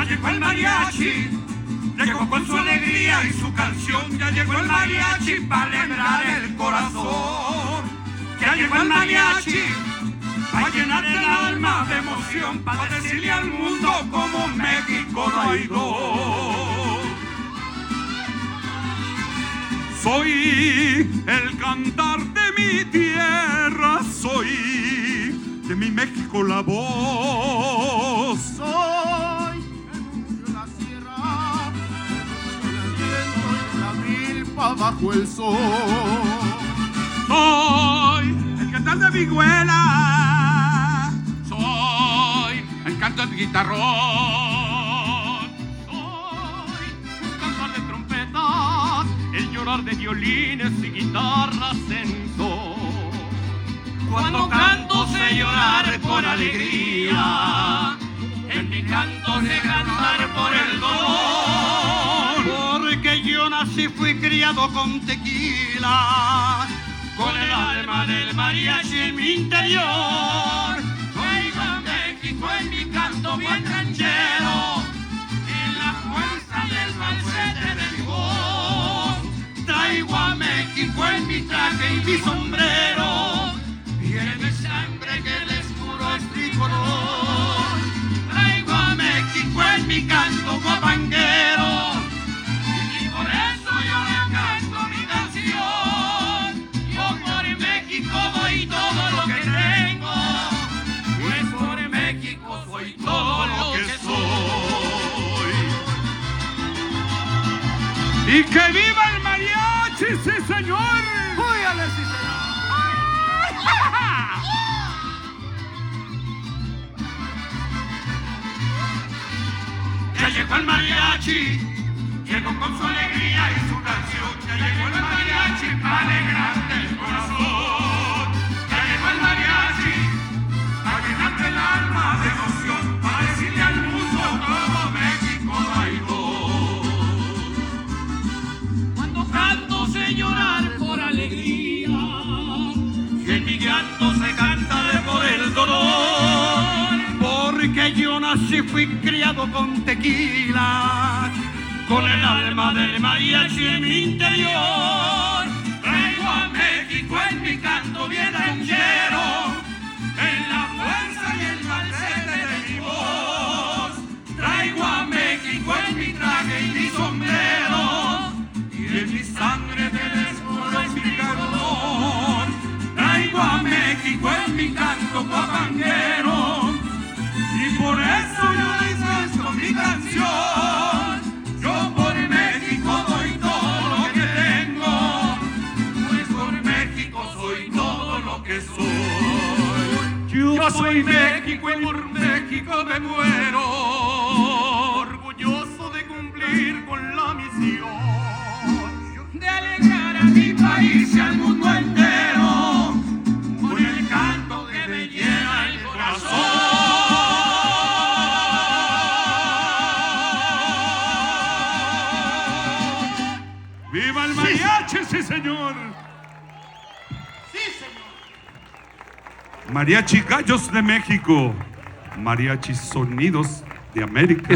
llegó el mariachi, llegó con su alegría y su canción. Ya llegó el mariachi para alegrar el corazón. Ya llegó el mariachi para llenar el alma de emoción, para decirle al mundo como México no hay dos. Soy el cantar de mi tierra, soy de mi México la voz. Soy el la sierra, el viento y la milpa bajo el sol. Soy el cantar de vihuela, soy el canto de guitarrón, soy el cantar de trompetas, el llorar de violines y guitarras en sol. Cuando canto sé llorar con alegría, en mi canto sé cantar por el dolor, porque yo nací, fui criado con tequila, con el alma del mariachi en mi interior. Traigo a México en mi canto bien ranchero, en la fuerza del falsete de mi voz. Traigo a México en mi traje y mi sombrero, y en mi sangre que les juro es tricolor. Traigo a México en mi canto guapanguero, y por eso yo le canto mi canción. Yo por México doy todo lo que tengo, pues por México soy todo lo que soy. ¡Y que viva el mariachi, sí señor! ¡Óyale, sí, señor! Ya llegó el mariachi, llegó con su alegría y su canción. Ya llegó el mariachi para alegrarte el corazón. Ya llegó el mariachi para llenarte el alma de emoción, para decirle al mundo todo México no hay dos. Cuando canto sé llorar por alegría, y en mi llanto se canta de por el dolor, porque yo nací, fui criado con tequila, con el alma del mariachi en mi interior. Traigo a México en mi canto bien ranchero, en la fuerza y el falsete de mi voz. Traigo a México en mi traje y mi sombrero, y en mi sangre te descubro es mi cardón. Traigo a México en mi canto guapanguero, y por eso yo les canto mi canción. Yo por México doy todo lo que tengo, pues por México soy todo lo que soy. Yo soy México y por México me muero, orgulloso de cumplir con la misión de alegrar a mi país y al mundo entero, con el canto que me llena el corazón. ¡Viva el mariachi, sí señor! ¡Sí, señor! Mariachi Gallos de México, Mariachi Sonidos de América.